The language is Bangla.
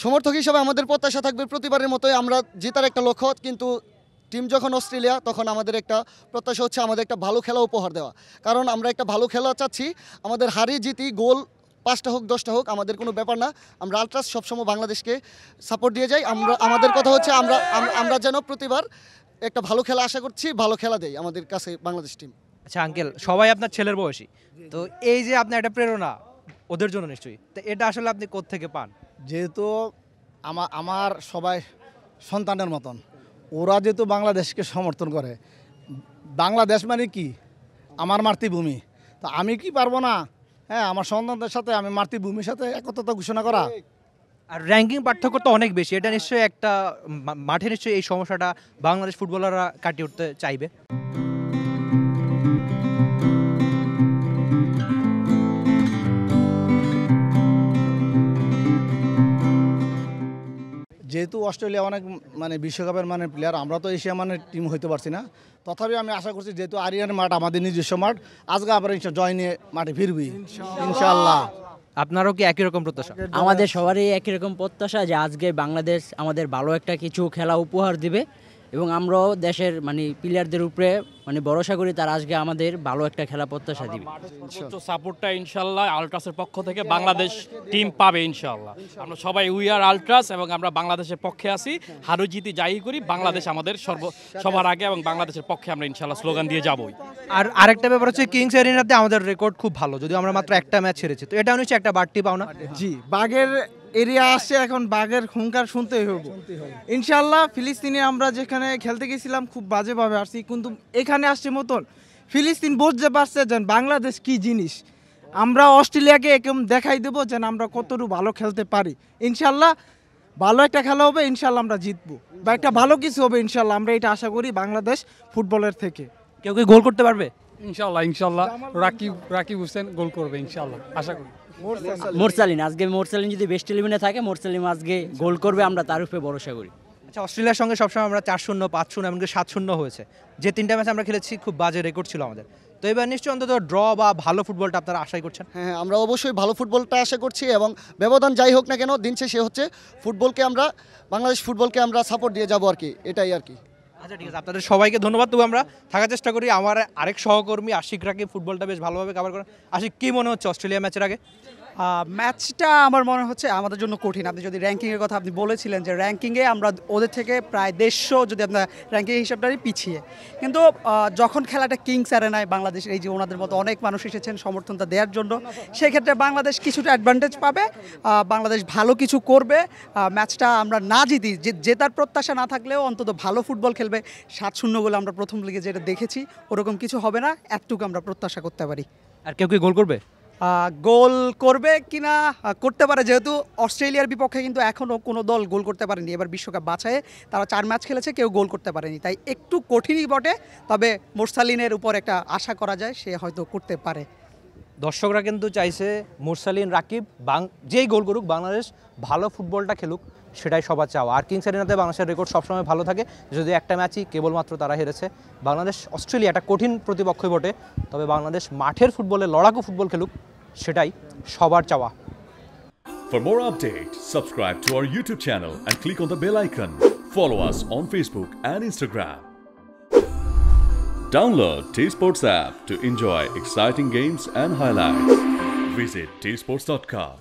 সমর্থক হিসাবে আমাদের প্রত্যাশা থাকবে প্রতিবারের মতোই আমরা জেতার একটা লক্ষ্য, কিন্তু টিম যখন অস্ট্রেলিয়া তখন আমাদের একটা প্রত্যাশা হচ্ছে আমাদের একটা ভালো খেলা উপহার দেওয়া, কারণ আমরা একটা ভালো খেলা চাচ্ছি। আমাদের হারি জিতি গোল 5টা হোক 10টা হোক আমাদের কোনো ব্যাপার না, আমরা আলট্রাস সবসময় বাংলাদেশকে সাপোর্ট দিয়ে যাই। আমাদের কথা হচ্ছে আমরা যেন প্রতিবার একটা ভালো খেলা আশা করছি, ভালো খেলা দেয় আমাদের কাছে বাংলাদেশ টিম। আচ্ছা আঙ্কেল, সবাই আপনার ছেলের বয়সী, তো এই যে আপনার একটা প্রেরণা ওদের জন্য নিশ্চয়ই, তো এটা আসলে আপনি কোত্থেকে পান? যেহেতু আমার সবাই সন্তানের মতন, ওরা যেহেতু বাংলাদেশকে সমর্থন করে, বাংলাদেশ মানে কি আমার মাতৃভূমি, তো আমি কি পারবো না হ্যাঁ আমার সন্তানদের সাথে আমি মাতৃভূমির সাথে একতা ঘোষণা করা। আর র্যাঙ্কিং পার্থক্য তো অনেক বেশি, এটা নিশ্চয়ই একটা মাঠে নিশ্চয়ই এই সমস্যাটা বাংলাদেশ ফুটবলাররা কাটিয়ে উঠতে চাইবে। যেহেতু অস্ট্রেলিয়া অনেক বিশ্বকাপের প্লেয়ার, আমরা তো এশিয়া টিম হইতে পারছি না, তথাপি আমি আশা করছি যেহেতু আরিয়ান মাঠ আমাদের নিজস্ব মাঠ, আজকে আবার জয় নিয়ে মাঠে ফিরবি ইনশাআল্লাহ। আপনারও কি একই রকম প্রত্যাশা? আমাদের সবারই একই রকম প্রত্যাশা যে আজকে বাংলাদেশ আমাদের ভালো একটা কিছু খেলা উপহার দিবে, এবং আমরাও দেশের প্লেয়ারদের উপরে ভরসা করি তারা আজকে আমাদের ভালো একটা খেলা প্রত্যাশা দিবে। সাপোর্টটা ইনশাল্লাহ আলট্রাসের পক্ষ থেকে বাংলাদেশ টিম পাবে ইনশাল্লাহ। আমরা সবাই উই আর আলট্রাস এবং আমরা বাংলাদেশের পক্ষে আছি, হারু জিতি যাই করি বাংলাদেশ আমাদের সবার আগে, এবং বাংলাদেশের পক্ষে আমরা ইনশাল্লাহ স্লোগান দিয়ে যাবই। আর আরেকটা ব্যাপার হচ্ছে কিংস এরিনাতে আমাদের রেকর্ড খুব ভালো, যদিও আমরা মাত্র একটা ম্যাচ হেরেছি, তো এটা হচ্ছে একটা বাড়তি পাওনা। জি, বাঘের এরিয়া আসছে, এখন বাঘের হুঙ্কার শুনতেই হবে ইনশাল্লাহ। ফিলিস্তিনে আমরা যেখানে খেলতে গেছিলাম খুব বাজেভাবে আসছি, কিন্তু এখানে আসছে মতন ফিলিস্তিন বুঝতে পারছে যে বাংলাদেশ কি জিনিস। আমরা অস্ট্রেলিয়াকে একদম দেখাই দেবো যে আমরা কতটুকু ভালো খেলতে পারি। ইনশাল্লাহ ভালো একটা খেলা হবে, ইনশাল্লাহ আমরা জিতবো বা একটা ভালো কিছু হবে ইনশাল্লাহ, আমরা এটা আশা করি বাংলাদেশ ফুটবলের থেকে। কেউ কি গোল করতে পারবে? ইনশাল্লাহ রাকিব হোসেন গোল করবে ইনশাল্লাহ, আশা করি। মোরসালিন যদি বেস্ট ইলেভেনে থাকে, মোরসালিন আজকে গোল করবে, আমরা তার উপরে ভরসা করি। আচ্ছা, অস্ট্রেলিয়ার সঙ্গে সবসময় আমরা 4-0, 5-0 এমনকি 7-0 হয়েছে, যে 3টা ম্যাচ আমরা খেলেছি খুব বাজে রেকর্ড ছিল আমাদের, তো এবার নিশ্চয়ই অন্তত ড্র বা ভালো ফুটবলটা আপনারা আশাই করছেন। হ্যাঁ, আমরা অবশ্যই ভালো ফুটবলটা আশা করছি, এবং ব্যবধান যাই হোক না কেন দিন শেষে হচ্ছে বাংলাদেশ ফুটবলকে আমরা সাপোর্ট দিয়ে যাবো আর কি, এটাই আর কি। আচ্ছা ঠিক আছে, আপনাদের সবাইকে ধন্যবাদ। তবু আমরা থাকার চেষ্টা করি। আমার আরেক সহকর্মী আশিক রাকিব ফুটবলটা বেশ ভালোভাবে কভার করেন। আশিক, কি মনে হচ্ছে অস্ট্রেলিয়া ম্যাচের আগে? ম্যাচটা আমার মনে হচ্ছে আমাদের জন্য কঠিন। আপনি যদি র্যাঙ্কিংয়ের কথা আপনি বলেছিলেন যে র্যাঙ্কিংয়ে আমরা ওদের থেকে প্রায় 150 যদি আপনার র্যাঙ্কিং হিসাবটাই পিছিয়ে, কিন্তু যখন খেলাটা কিংস অ্যারেনায় বাংলাদেশ, এই যে ওনাদের মতো অনেক মানুষ এসেছেন সমর্থনটা দেওয়ার জন্য, সেই ক্ষেত্রে বাংলাদেশ কিছুটা অ্যাডভান্টেজ পাবে, বাংলাদেশ ভালো কিছু করবে। ম্যাচটা আমরা না জিতি, জেতার প্রত্যাশা না থাকলেও অন্তত ভালো ফুটবল খেলবে। 7-0 গোল আমরা প্রথম লিগে যেটা দেখেছি ওরকম কিছু হবে না, এতটুকু আমরা প্রত্যাশা করতে পারি। আর কেউ কি গোল করবে? গোল করবে কিনা করতে পারে, যেহেতু অস্ট্রেলিয়ার বিপক্ষে কিন্তু এখনও কোনো দল গোল করতে পারেনি। এবার বিশ্বকাপ বাছাইয়ে তারা 4 ম্যাচ খেলেছে, কেউ গোল করতে পারেনি, তাই একটু কঠিনই বটে। তবে মোরসালিনের উপর একটা আশা করা যায়, সে হয়তো করতে পারে। দর্শকরা কিন্তু চাইছে মোরসালিন, রাকিব যেই গোল করুক বাংলাদেশ ভালো ফুটবলটা খেলুক, সেটাই সবার চাওয়া। আর কিংস এরিনাতে বাংলাদেশের রেকর্ড সবসময় ভালো থাকে, যদি একটা ম্যাচই কেবলমাত্র তারা হেরেছে। বাংলাদেশ অস্ট্রেলিয়া একটা কঠিন প্রতিপক্ষই বটে, তবে বাংলাদেশ মাঠের ফুটবলে লড়াকু ফুটবল খেলুক, সেটাই সবার চাওয়া। For more updates, subscribe to our YouTube channel and click on the bell icon. Follow us on Facebook and Instagram. Download T-Sports app to enjoy exciting games and highlights. Visit tsports.com.